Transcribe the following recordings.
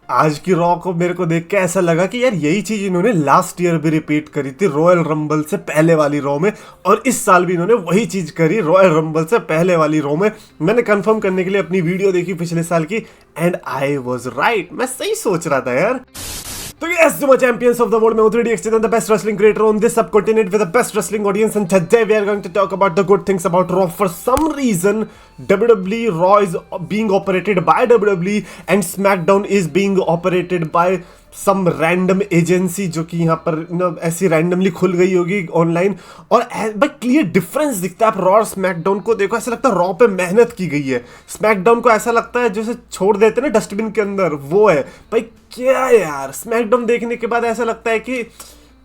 आज की रॉ को मेरे को देख के ऐसा लगा कि यार यही चीज इन्होंने लास्ट ईयर भी रिपीट करी थी रॉयल रंबल से पहले वाली रॉ में, और इस साल भी इन्होंने वही चीज करी रॉयल रंबल से पहले वाली रॉ में। मैंने कंफर्म करने के लिए अपनी वीडियो देखी पिछले साल की, एंड आई वाज राइट, मैं सही सोच रहा था यार। तो yes, Zuma champions of the world, मैं हूं 3DXT and the best wrestling creator on this subcontinent with the best wrestling audience, and today we are going to talk about the good things about Raw. For some reason, WWE Raw is being operated by WWE and SmackDown is being operated by some random agency जो कि यहाँ पर ऐसी randomly खुल गई होगी online. और भाई क्लियर डिफरेंस दिखता है। आप रॉ और स्मैकडाउन को देखो, ऐसा लगता है रॉ पे मेहनत की गई है, स्मैकडाउन को ऐसा लगता है जैसे छोड़ देते ना डस्टबिन के अंदर, वो है भाई। क्या यार, स्मैकडाउन देखने के बाद ऐसा लगता है कि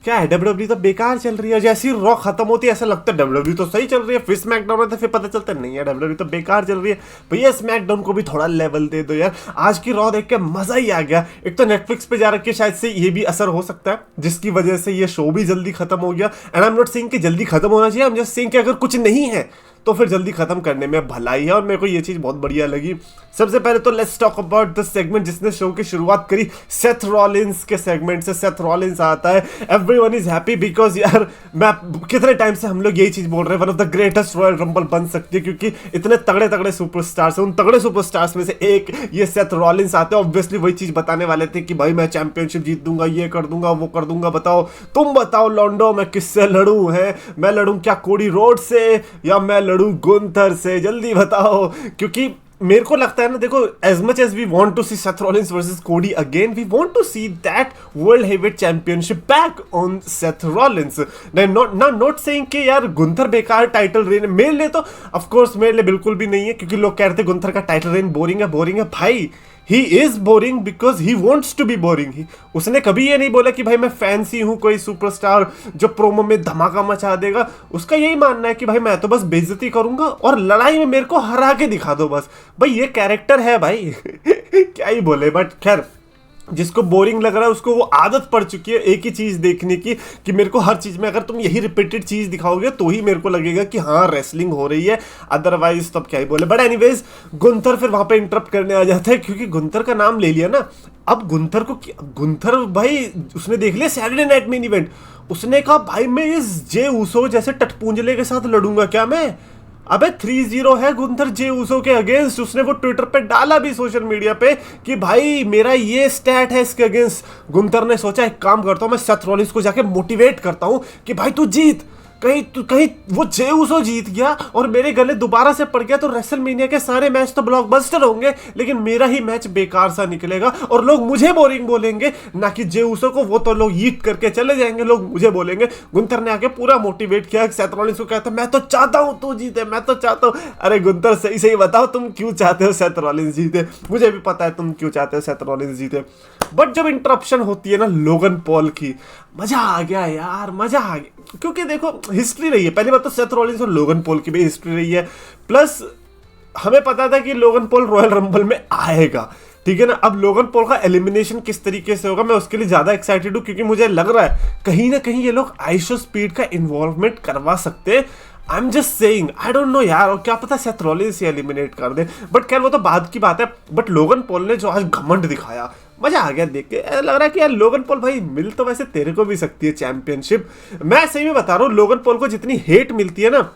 क्या है, WWE तो बेकार चल रही है। जैसे ही रॉ खत्म होती है ऐसा लगता है WWE तो सही चल रही है, फिर स्मैकडाउन आता है, फिर पता चलता है नहीं है WWE तो बेकार चल रही है। भैया स्मैकडाउन को भी थोड़ा लेवल दे दो यार। आज की रॉ देख के मजा ही आ गया। एक तो नेटफ्लिक्स पे जा रखी है, शायद से ये भी असर हो सकता है जिसकी वजह से ये शो भी जल्दी खत्म हो गया। And I am not saying कि जल्दी खत्म होना चाहिए, आई एम जस्ट सेइंग कि अगर कुछ नहीं है तो फिर जल्दी खत्म करने में भलाई है, और मेरे को ये चीज बहुत बढ़िया लगी। सबसे पहले तो let's talk about the segment जिसने शो की शुरुआत करी, सेथ रॉलिंस के सेगमेंट से। सेथ रॉलिंस आता है, एवरीवन इज हैप्पी बिकॉज यार मैं कितने टाइम से हम लोग यही चीज बोल रहे हैं, one of the greatest royal rumble बन सकती है क्योंकि इतने तगड़े तगड़े सुपरस्टार्स हैं। उन तगड़े सुपरस्टार्स में से एक ये सेथ रॉलिंस आते हैं। ऑब्वियसली वही चीज बताने वाले थे कि भाई मैं चैंपियनशिप जीत दूंगा, ये कर दूंगा, वो कर दूंगा, बताओ तुम बताओ लॉन्डो मैं किससे लड़ूं, है मैं लड़ूं क्या कोडी रोड से या मैं लड़ूं गुंथर से, जल्दी बताओ। क्योंकि मेरे को लगता है ना, देखो as much as we want to see Seth Rollins versus Cody again, we want to see that world heavyweight championship back on Seth Rollins. Not saying कि यार गुंथर बेकार टाइटल रेन, मेरे लिए तो ऑफ कोर्स मेरे लिए बिल्कुल भी नहीं है, क्योंकि लोग कह रहे थे गुंथर का टाइटल रेन बोरिंग है। बोरिंग है भाई, he is boring because he wants to be boring. उसने कभी ये नहीं बोला कि भाई मैं फैंसी हूं कोई सुपरस्टार जो प्रोमो में धमाका मचा देगा। उसका यही मानना है कि भाई मैं तो बस बेइज्जती करूंगा और लड़ाई में मेरे को हरा के दिखा दो बस। भाई ये कैरेक्टर है भाई क्या ही बोले। बट खैर, जिसको बोरिंग लग रहा है उसको वो आदत पड़ चुकी है एक ही चीज देखने की, कि मेरे को हर चीज में अगर तुम यही रिपीटेड चीज दिखाओगे तो ही मेरे को लगेगा कि हाँ रेसलिंग हो रही है, अदरवाइज तब क्या ही बोले। बट एनीवेज गुंथर फिर वहां पे इंटरप्ट करने आ जाता है, क्योंकि गुंथर का नाम ले लिया ना। अब गुंथर को, गुंथर भाई उसने देख लिया सैटरडे नाइट मेन इवेंट, उसने कहा भाई मैं इस जे ऊसो जैसे टटपूंजले के साथ लड़ूंगा क्या मैं। अबे 3-0 है गुंथर जे ऊसो के अगेंस्ट। उसने वो ट्विटर पे डाला भी सोशल मीडिया पे कि भाई मेरा ये स्टैट है इसके अगेंस्ट। गुंथर ने सोचा एक काम करता हूं, मैं सेथ रॉलिंस को जाके मोटिवेट करता हूं कि भाई तू जीत। कहीं वो जे ऊसो जीत गया और मेरे गले दोबारा से पड़ गया तो रेसलमेनिया के सारे मैच तो ब्लॉकबस्टर होंगे, लेकिन मेरा ही मैच बेकार सा निकलेगा और लोग मुझे बोरिंग बोलेंगे, ना कि जे ऊसो को। वो तो लोग ईट करके चले जाएंगे, लोग मुझे बोलेंगे। गुंथर ने आके पूरा मोटिवेट किया, सेथ रॉलिंस को कहता मैं तो चाहता हूं तू जीते, मैं तो चाहता हूं। अरे गुंथर सही सही बताओ तुम क्यों चाहते हो सेथ रॉलिंस जीते, मुझे भी पता है तुम क्यों चाहते हो सेथ रॉलिंस जीते। बट जब इंटरप्शन होती है ना लोगन पॉल की, मजा आ गया यार, मजा आ गया। क्योंकि देखो हिस्ट्री रही है, पहली बात तो सेथ रॉलिंस और लोगन पॉल की भी हिस्ट्री रही है, प्लस हमें पता था कि लोगन पॉल रॉयल रंबल में आएगा, ठीक है ना। अब लोगन पॉल का एलिमिनेशन किस तरीके से होगा मैं उसके लिए ज्यादा एक्साइटेड हूं, क्योंकि मुझे लग रहा है कहीं ना कहीं ये लोग आइशो स्पीड का इन्वॉल्वमेंट करवा सकते हैं। I am just saying, I don't know यार, और क्या पता सेथ रॉलिंस से एलिमिनेट कर दे। बट खैर वो तो बाद की बात है। बट लोगन पॉल ने जो आज घमंड दिखाया, मजा आ गया देख के। लग रहा है कि यार लोगन पॉल भाई मिल तो वैसे तेरे को भी सकती है चैंपियनशिप। मैं सही में बता रहा हूँ, लोगन पॉल को जितनी हेट मिलती है ना,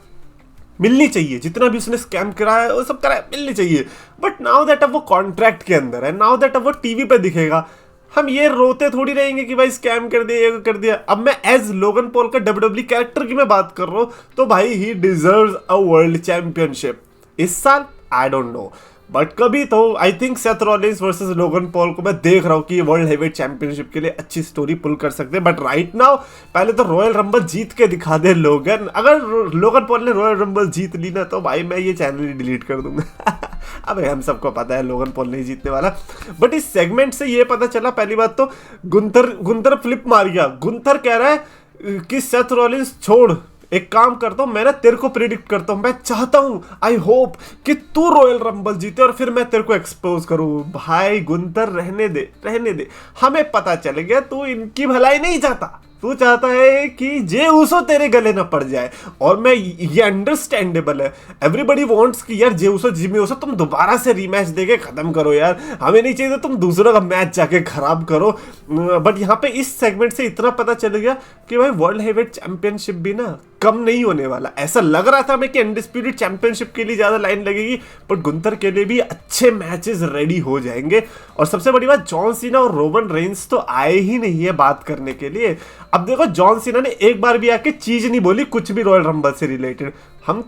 मिलनी चाहिए। जितना भी उसने स्कैम कराया वो सब कराया, मिलनी चाहिए। बट नाउ दैट अब वो कॉन्ट्रैक्ट के अंदर है, नाउ दैट अब वो टीवी पे दिखेगा, हम ये रोते थोड़ी रहेंगे कि भाई स्कैम कर दिया, ये कर दिया। अब मैं एज लोगन पॉल का WWE कैरेक्टर की मैं बात कर रहा हूँ, तो भाई ही डिजर्व्स अ वर्ल्ड चैंपियनशिप इस साल। आई डोंट नो, बट कभी तो I think Seth Rollins versus Logan Paul को मैं देख रहा हूँ कि ये वर्ल्ड हेवीवेट चैंपियनशिप के लिए अच्छी स्टोरी पुल कर सकते हैं। बट राइट नाउ पहले तो रॉयल रंबल जीत के दिखा दे लोगन। अगर लोगन पॉल ने रॉयल रंबल जीत ली ना तो भाई मैं ये चैनल ही डिलीट कर दूंगा अब हम सबको पता है लोगन पॉल नहीं जीतने वाला। बट इस सेगमेंट से ये पता चला, पहली बात तो गुंथर फ्लिप मार गया। गुंथर कह रहा है कि सेथ रॉलिंस छोड़, एक काम करता हूं, मैं ना तेरे को प्रेडिक्ट करता हूं, मैं चाहता हूं, आई होप कि तू रॉयल रंबल जीते और फिर मैं तेरे को एक्सपोज करूं। भाई गुंथर रहने दे, रहने दे, हमें पता चल गया तू इनकी भलाई नहीं चाहता, तू चाहता है कि जे उसो तेरे गले ना पड़ जाए, और मैं ये अंडरस्टैंडेबल है। एवरीबडी वांट्स कि यार जे उसो जिमी उसो तुम दोबारा से रीमैच देके खत्म करो यार, हमें नहीं चाहिए तुम दूसरों का मैच जाके खराब करो। बट यहाँ पे इस सेगमेंट से इतना पता चल गया कि भाई वर्ल्ड हेवीवेट चैंपियनशिप भी ना कम नहीं होने वाला। ऐसा लग रहा था हमें कि अनडिस्प्यूटेड चैंपियनशिप के लिए ज्यादा लाइन लगेगी, बट गुंथर के लिए भी अच्छे मैचेस रेडी हो जाएंगे। और सबसे बड़ी बात, जॉन सीना और रोमन रेंस तो आए ही नहीं है बात करने के लिए। अब देखो, जॉन सीना ने एक बार भी आके चीज नहीं बोली कुछ भी रॉयल रंबल से रिलेटेड। हम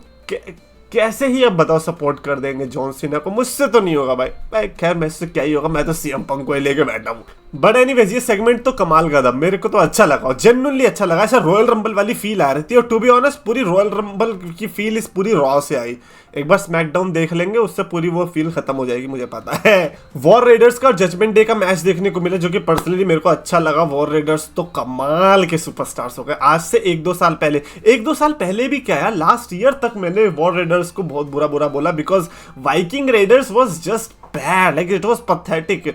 कैसे ही अब बताओ सपोर्ट कर देंगे जॉन सीना को? मुझसे तो नहीं होगा भाई खैर मुझसे क्या ही होगा, मैं तो सीएम पंक को ही लेके बैठा हूँ। बट एनीवेज ये सेगमेंट तो कमाल का था, मेरे को तो अच्छा लगा, जेन्युइनली अच्छा लगा। ऐसा रॉयल रंबल वाली फील आ रही थी, और टू बी ऑनेस्ट पूरी रॉयल रंबल की फील इस पूरी रॉ से आई। एक बार स्मैकडाउन देख लेंगे, उससे पूरी वो फील खत्म हो जाएगी, मुझे पता है। वॉर रेडर्स का और जजमेंट डे का मैच देखने को मिला, जो कि पर्सनली मेरे को अच्छा लगा। वॉर रेडर्स तो कमाल के सुपरस्टार्स हो गए आज से 1-2 साल पहले। 1-2 साल पहले भी क्या यार, लास्ट ईयर तक मैंने वॉर रेडर्स को बहुत बुरा बोला, because Viking readers was just bad, like it was pathetic.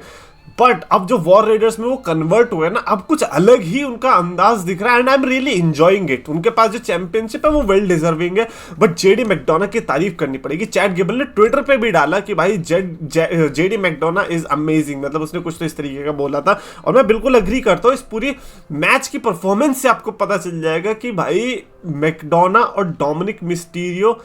But अब जो वॉर रेडर्स में वो कन्वर्ट हुए ना, अब कुछ अलग ही उनका अंदाज दिख रहा है, and I am really enjoying it. उनके पास जो चैंपियनशिप है वो वेल डिजर्विंग है, बट जेडी मैकडोना की तारीफ करनी पड़ेगी। चैट गेबल ने ट्विटर पे भी डाला कि भाई जेडी मैकडोना इज अमेजिंग, मतलब उसने कुछ तो इस तरीके का बोला था, और मैं बिल्कुल अग्री करता हूँ। इस पूरी मैच की परफॉर्मेंस से आपको पता चल जाएगा कि भाई मैकडोना और डोमिनिक मिस्टीरियो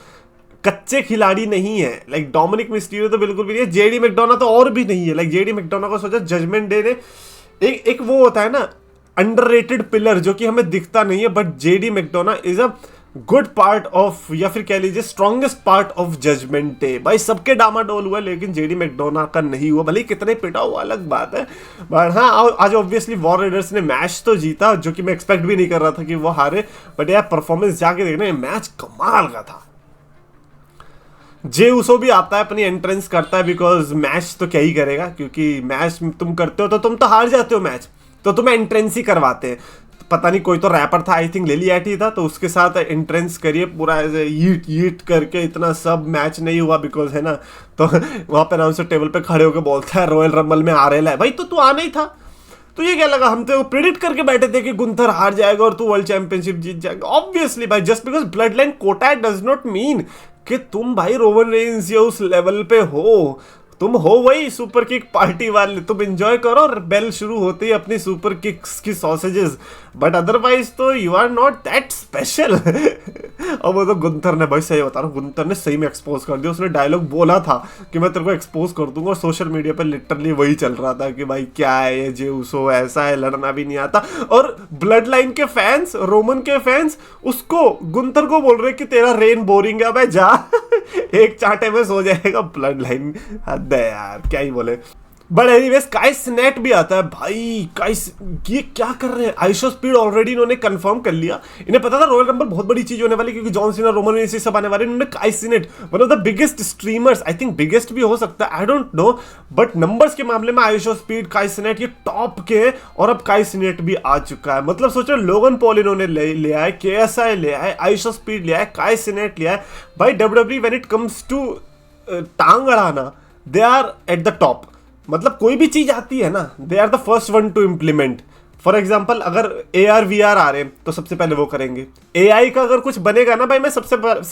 कच्चे खिलाड़ी नहीं है। लाइक डोमिनिक मिस्टीरियो तो बिल्कुल भी नहीं है, जेडी मैकडोना तो और भी नहीं है। लाइक जेडी मैकडोना को सोचा जजमेंट डे ने एक वो होता है ना अंडररेटेड पिलर, जो कि हमें दिखता नहीं है, but JD McDonagh is a good part of, या फिर कह लीजिए strongest part of judgment day. भाई सबके डामाडोल हुआ, लेकिन जेडी मैकडोना का नहीं हुआ, भले कितने पिटा हुआ अलग बात है। बट हाँ, आज ऑब्वियसली वॉर रेडर्स ने मैच तो जीता, जो कि मैं एक्सपेक्ट भी नहीं कर रहा था कि वो हारे, बट यार परफॉर्मेंस जाके देखना, मैच कमाल का था। जे उसो भी आता है, अपनी एंट्रेंस करता है, बिकॉज मैच तो क्या ही करेगा, क्योंकि मैच तुम करते हो तो तुम तो हार जाते हो मैच, तो तुम्हें एंट्रेंस ही करवाते हैं। पता नहीं कोई तो रैपर था, आई थिंक लेलियाटी था, तो उसके साथ एंट्रेंस करिए पूरा ईट ईट करके, इतना सब मैच नहीं हुआ बिकॉज है ना, तो वहां पे अनाउंसर टेबल पे खड़े होकर बोलता है रॉयल रंबल में आ रहा है। भाई तो तू आना ही था, तो ये क्या लगा, हम तो प्रेडिक्ट करके बैठे थे कि गुंथर हार जाएगा और तू वर्ल्ड चैंपियनशिप जीत जाएगा। ऑब्वियसली भाई, just because blood line quota does not mean कि तुम भाई रोमन रेंस या उस लेवल पे हो। तुम हो वही सुपर किक पार्टी वाले, तुम एंजॉय करो, और बेल शुरू होती है अपनी सुपर किक्स की सॉसेजेस, बट अदरवाइज तो you are not that special. और वो तो गुंथर ने, भाई सही बता रहा हूँ, गुंथर ने सही में एक्सपोज कर दिया। उसने डायलॉग बोला था कि मैं तेरे को एक्सपोज कर दूंगा, और सोशल मीडिया पर लिटरली वही चल रहा था कि भाई क्या है ये जे उसो, ऐसा है, लड़ना भी नहीं आता। और ब्लड लाइन के फैंस, रोमन के फैंस उसको गुंथर को बोल रहे कि तेरा रेन बोरिंग है, भाई जा एक चांटे में सो जाएगा। ब्लड लाइन हद है यार, क्या ही बोले। बट एनीवेज काई सिनेट भी आता है भाई। ये क्या कर रहे हैं? आइशो स्पीड ऑलरेडी इन्होंने कंफर्म कर लिया, इन्हें पता था रॉयल रंबल बहुत बड़ी चीज होने वाली, क्योंकि जॉन सीना, रोमन रेंस सब आने वाले। इन्होंने काई Senate, one of the biggest streamers, I think biggest भी हो सकता है, I don't know, but numbers के मामले में आइशो स्पीड, काई सिनेट ये टॉप के हैं, और अब काई सिनेट भी आ चुका है। मतलब सोचो, लोगन पॉल इन्होंने ले आए, KSI ले आए, आइशो स्पीड ले आए, काई सिनेट ले आए। भाई WWE when it comes to टांग अड़ाना, they are at the top. मतलब कोई भी चीज आती है ना, they are the first one to implement. For example, अगर AR VR आ रहे हैं तो सबसे पहले वो करेंगे। AI का अगर कुछ बनेगा ना भाई, मैं सब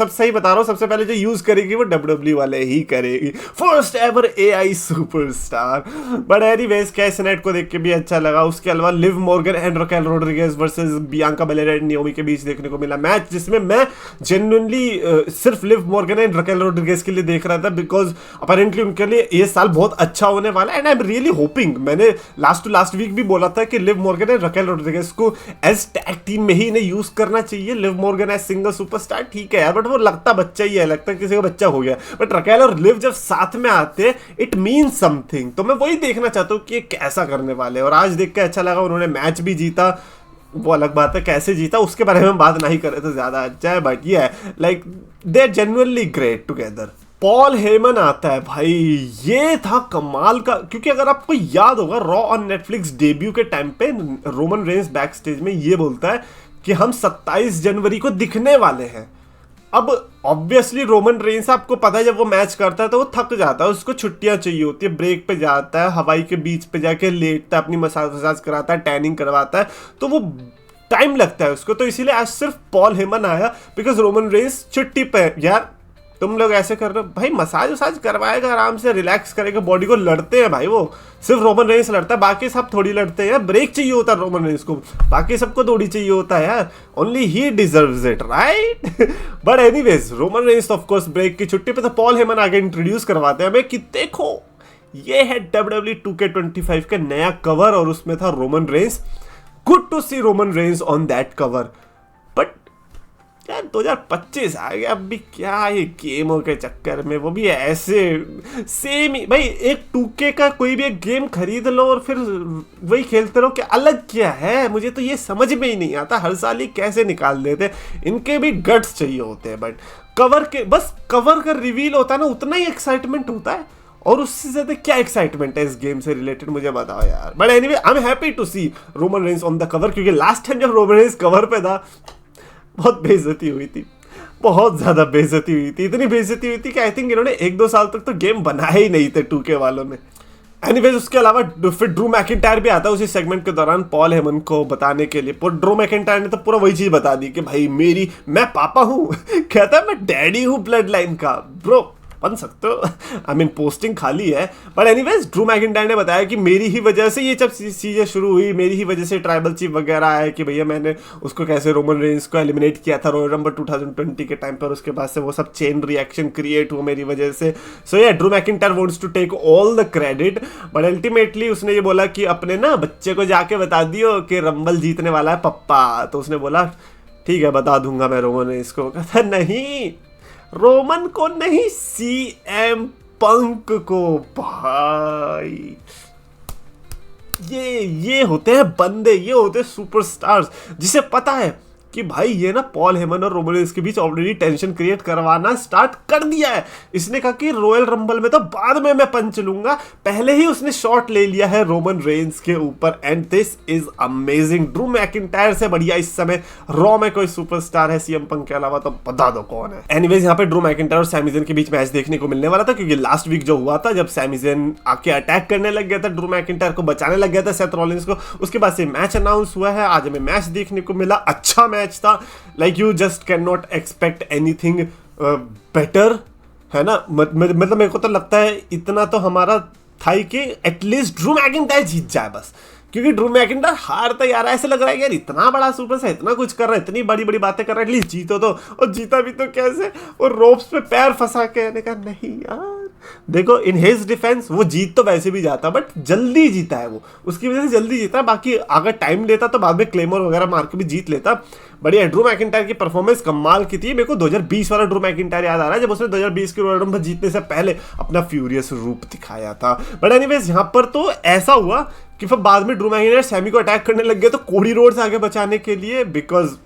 सही बता रहा हूँ, सबसे पहले जो यूज करेगी वो WWE वाले ही करेगी। First ever AI superstar. But anyways कैसनेट को देख के भी अच्छा लगा। उसके अलावा Liv Morgan and Raquel Rodriguez versus Bianca Belair and Naomi के बीच देखने को मिला मैच, जिसमें मैं जेन्युइनली सिर्फ live Morgan and Raquel Rodriguez के लिए देख रहा था, बिकॉज अपेरेंटली उनके लिए ये साल बहुत अच्छा होने वाला है, and I am really hoping. मैंने लास्ट टू लास्ट वीक भी बोला था कि Liv Morgan and Raquel Rodriguez को एज टैग टीम में ही इन्हें यूज करना चाहिए। Liv Morgan as single superstar ठीक है यार, बट वो लगता बच्चा ही है, लगता है किसी का बच्चा हो गया। बट रकेल और लिव जब साथ में आते हैं, इट मीन्स समथिंग। तो मैं वही देखना चाहता हूँ कि ये कैसा करने वाले, और आज देख के अच्छा लगा। उन्होंने मैच भी जीता, वो अलग बात है कैसे जीता उसके बारे में बात नहीं करे तो ज्यादा अच्छा है, बट ये है like they are genuinely great together. Paul Heyman आता है भाई, ये था कमाल का, क्योंकि अगर आपको याद होगा रॉ ऑन नेटफ्लिक्स डेब्यू के टाइम पे रोमन रेंस बैक स्टेज में ये बोलता है कि हम 27 जनवरी को दिखने वाले हैं। अब ऑब्वियसली रोमन रेंस, आपको पता है जब वो मैच करता है तो वो थक जाता है, उसको छुट्टियां चाहिए होती है, ब्रेक पे जाता है, हवाई के बीच पे जाके लेटता है, अपनी मसाज कराता है, टैनिंग करवाता है, तो वो टाइम लगता है उसको, तो इसीलिए आज सिर्फ पॉल हेमन आया बिकॉज रोमन रेंस छुट्टी पे है। यार तुम लोग ऐसे कर रहे हो भाई, मसाज वसाज करवाएगा, आराम से रिलैक्स करेगा बॉडी को। लड़ते हैं भाई वो, सिर्फ रोमन रेंस लड़ता है, बाकी सब थोड़ी लड़ते हैं। ब्रेक चाहिए होता है रोमन रेंस को, बाकी सबको थोड़ी चाहिए होता है यार। Only he deserves it, right. But anyways Roman Reigns of course break की छुट्टी पे, तो पॉल हेमन आगे इंट्रोड्यूस करवाते हैं हमें कि देखो ये है WWE 2K25 का नया कवर, और उसमें था Roman Reigns. Good to see Roman Reigns on that cover. But यार 2025 आ गया, अब भी क्या ये गेमों के चक्कर में, वो भी ऐसे सेम ही भाई। एक 2K का कोई भी एक गेम खरीद लो और फिर वही खेलते रहो, क्या अलग क्या है? मुझे तो ये समझ में ही नहीं आता, हर साल ही कैसे निकाल देते। इनके भी गट्स चाहिए होते हैं, बट कवर के बस कवर का रिवील होता है ना, उतना ही एक्साइटमेंट होता है। और उससे ज्यादा क्या एक्साइटमेंट है इस गेम से रिलेटेड, मुझे बताओ यार। But anyway I am happy to see Roman Reigns on the cover, क्योंकि लास्ट टाइम जब रोमन रेंस कवर पे था बहुत बेइज्जती हुई थी, बहुत ज्यादा बेइज्जती हुई थी। इतनी बेइज्जती हुई थी कि आई थिंक इन्होंने 1-2 साल तक तो गेम बनाए ही नहीं थे 2K वालों ने। एनीवेज उसके अलावा फिर ड्रू मैकिंटायर भी आता है उसी सेगमेंट के दौरान पॉल हेमन को बताने के लिए। ड्रू मैकिंटायर ने तो पूरा वही चीज बता दी कि भाई मैं पापा हूँ। कहता है मैं डैडी हूँ ब्लड लाइन का। ब्रो बन सकते हो, आई मीन पोस्टिंग खाली है। बट एनीवेज ड्रू मैकिंटायर ने बताया कि मेरी ही वजह से ये जब चीजें शुरू हुई, मेरी ही वजह से ट्राइबल चीफ वगैरह आया कि भैया मैंने उसको कैसे रोमन रेंस को एलिमिनेट किया था रॉयल रंबल 2020 के टाइम पर। उसके बाद से वो सब चेन रिएक्शन क्रिएट हुआ मेरी वजह से। सो या Drew McIntyre wants to take all the credit, but ultimately उसने ये बोला कि अपने ना बच्चे को जाके बता दियो कि रंबल जीतने वाला है पप्पा। तो उसने बोला ठीक है बता दूंगा मैं रोमन रेंस को। कहता नहीं, रोमन को नहीं, CM पंक को। भाई ये होते हैं बंदे, ये होते हैं सुपरस्टार्स, जिसे पता है कि भाई ये ना पॉल हेमन और रोमन रेंस के बीच ऑलरेडी टेंशन क्रिएट करवाना स्टार्ट कर दिया है। इसने कहा कि रॉयल रंबल में तो बाद में मैं पंच लूंगा, पहले ही उसने शॉट ले लिया है रोमन रेंस के ऊपर। And this is amazing. Drew McIntyre से बढ़िया इस समय रॉ में कोई सुपरस्टार है CM पंक के अलावा तो बता दो कौन है। एनीवेज यहाँ पे ड्रू मैकिंटायर और सैमी ज़ेन के बीच मैच देखने को मिलने वाला था, क्योंकि लास्ट वीक जो हुआ था जब सैमी ज़ेन आके अटैक करने लग गया था, ड्रू मैकिंटायर को बचाने लग गया था सेथ रॉलिंस को, उसके बाद से मैच अनाउंस हुआ है। आज हमें मैच देखने को मिला, अच्छा मैच था। Like you just can not expect anything better, है ना। मतलब मेरे को तो लगता है इतना तो हमारा था कि एटलीस्ट ड्रू मैकिंटायर जीत जाए बस, क्योंकि ड्रू मैकिंटायर हारता यार ऐसे लग रहा है यार इतना बड़ा सुपर से इतना कुछ कर रहा है, इतनी बड़ी बड़ी बातें कर रहा है, एटलीस्ट जीतो तो। और जीता भी तो कैसे, और रोप्स पे पैर फंसा के। मैंने कहा नहीं यार, देखो इन हिज डिफेंस वो जीत तो वैसे भी जाता, बट जल्दी जीता है वो, उसकी वजह से जल्दी जीता। बाकी अगर टाइम लेता तो बाद में क्लेमर वगैरह मार के भी जीत लेता। बढ़िया ड्रू मैकिंटायर की परफॉर्मेंस कमाल की थी। मेरे को 2020 वाला ड्रू मैकिंटायर याद आ रहा है, जब उसने 2020 के रॉयल रंबल जीतने से पहले अपना फ्यूरियस रूप दिखाया था। बट एनीवेज यहाँ पर तो ऐसा हुआ कि फिर बाद में ड्रू मैकिंटायर सैमी को अटैक करने लग गए तो कोडी रोड्स आगे बचाने के लिए, बिकॉज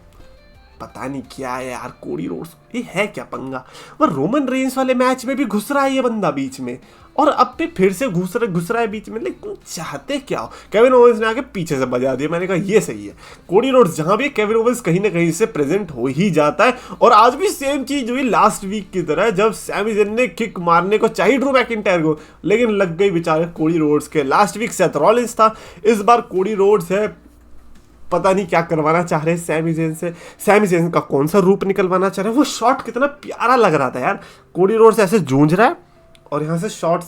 पता नहीं क्या है यार कोडी रोड्स, ये है क्या पंगा। वो रोमन रेंस वाले मैच में भी घुस रहा है ये बंदा बीच में, और अब भी फिर से घुस रहा है बीच में। लेकिन चाहते क्या हो? केविन ओवेंस ने आके पीछे से बजा दिया। मैंने कहा ये सही है, कोडी रोड्स जहां भी केविन ओवेंस कहीं ना कहीं से प्रेजेंट हो ही जाता है। और आज भी सेम चीज हुई लास्ट वीक की तरह, जब सैमी ज़ेन ने किक मारने को चाहिए ड्रू मैकिंटायर को, लेकिन लग गई बेचारे कोडी रोड्स के। लास्ट वीक सेथ रॉलिंस था, इस बार कोडी रोड्स है। पता नहीं क्या करवाना चाह रहे हैं सैमी ज़ेन से, सैमी ज़ेन का कौन सा रूप निकलवाना चाह रहे हैं। वो शॉट कितना प्यारा लग रहा था यार, कोडी रोड्स ऐसे जूझ रहा है और यहाँ से शॉट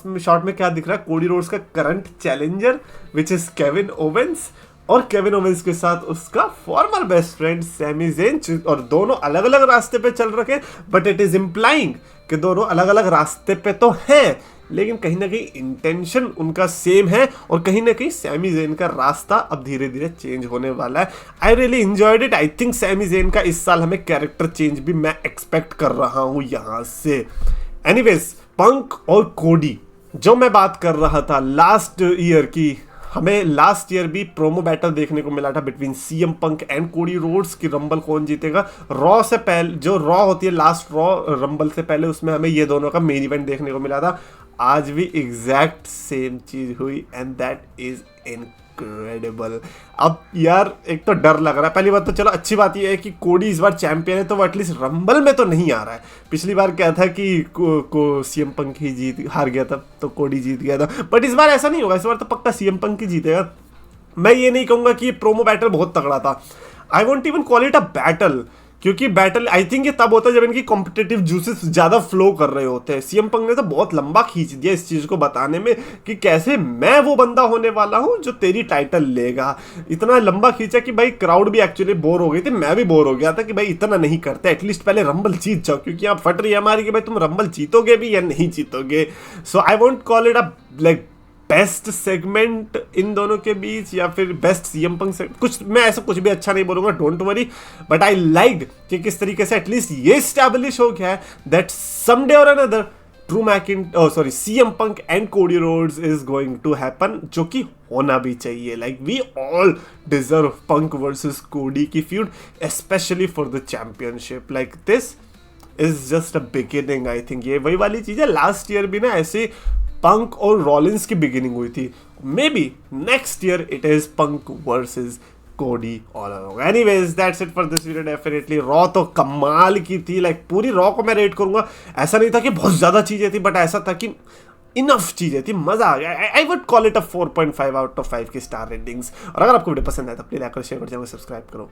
में क्या दिख रहा है, कोडी रोड्स का current challenger which is Kevin Owens, और केविन ओवेंस के साथ उसका former best friend Sami Zayn, और दोनों अलग अलग रास्ते पे चल रखे। बट इट इज इम्प्लाइंग कि दोनों अलग अलग रास्ते पे तो हैं, लेकिन कहीं ना कहीं इंटेंशन उनका सेम है, और कहीं ना कहीं सैमी ज़ेन का रास्ता अब धीरे धीरे चेंज होने वाला है। I really enjoyed it. I think Sami Zayn का इस साल हमें कैरेक्टर चेंज भी मैं एक्सपेक्ट कर रहा हूँ यहाँ से। एनीवेज पंक और कोडी, जो मैं बात कर रहा था लास्ट ईयर की, हमें लास्ट ईयर भी प्रोमो बैटल देखने को मिला था between CM punk and Cody roads की रंबल कौन जीतेगा। रॉ से पहले जो रॉ होती है लास्ट रॉ रंबल से पहले, उसमें हमें ये दोनों का मेन इवेंट देखने को मिला था। आज भी एग्जैक्ट सेम चीज हुई एंड दैट इज इनक्रेडिबल। अब यार एक तो डर लग रहा है, पहली बात तो चलो अच्छी बात यह है कि कोडी इस बार चैंपियन है, तो वो एटलीस्ट रंबल में तो नहीं आ रहा है। पिछली बार क्या था कि CM पंक ही हार गया था तो कोडी जीत गया था, बट इस बार ऐसा नहीं होगा, इस बार तो पक्का CM पंक ही जीतेगा। मैं ये नहीं कहूँगा कि ये प्रोमो बैटल बहुत तगड़ा था, I won't even call it a battle, क्योंकि बैटल आई थिंक ये तब होता है जब इनकी कॉम्पिटिटिव जूसेस ज्यादा फ्लो कर रहे होते हैं। सीएम पंक ने तो बहुत लंबा खींच दिया इस चीज को बताने में कि कैसे मैं वो बंदा होने वाला हूं जो तेरी टाइटल लेगा। इतना लंबा खींचा कि भाई क्राउड भी एक्चुअली बोर हो गई थी, मैं भी बोर हो गया था कि भाई इतना नहीं करते, एटलीस्ट पहले रंबल जीत जाओ, क्योंकि आप फट रही है हमारी कि भाई तुम रंबल जीतोगे भी या नहीं जीतोगे। So I won't call it a like best segment इन दोनों के बीच या फिर बेस्ट सीएम पंक से, कुछ मैं ऐसा कुछ भी अच्छा नहीं बोलूंगा, don't worry, but I like कि किस तरीके से एटलीस्ट ये स्टैब्लिश हो गया है that someday or another Drew मैकिन CM Punk and Cody Rhodes is going to happen, जो कि होना भी चाहिए। Like we all deserve Punk versus Cody की feud, especially for the championship. Like this is just a beginning. I think ये वही वाली चीज है, लास्ट ईयर भी ना ऐसे पंक और रॉलिंस की बिगिनिंग हुई थी, may be next year it is punk versus कोडी all along. Anyways that's it for this video. Definitely raw तो कमाल की थी, लाइक पूरी रॉ को मैं रेट करूंगा, ऐसा नहीं था कि बहुत ज्यादा चीजें थी, बट ऐसा था कि इनफ चीजें थी, मजा आ गया। I would call it a 4.5 out of 5 की स्टार रेटिंग्स। और अगर आपको वीडियो पसंद आए तो प्लीज लाइक करो, शेयर करो, चैनल को सब्सक्राइब करो।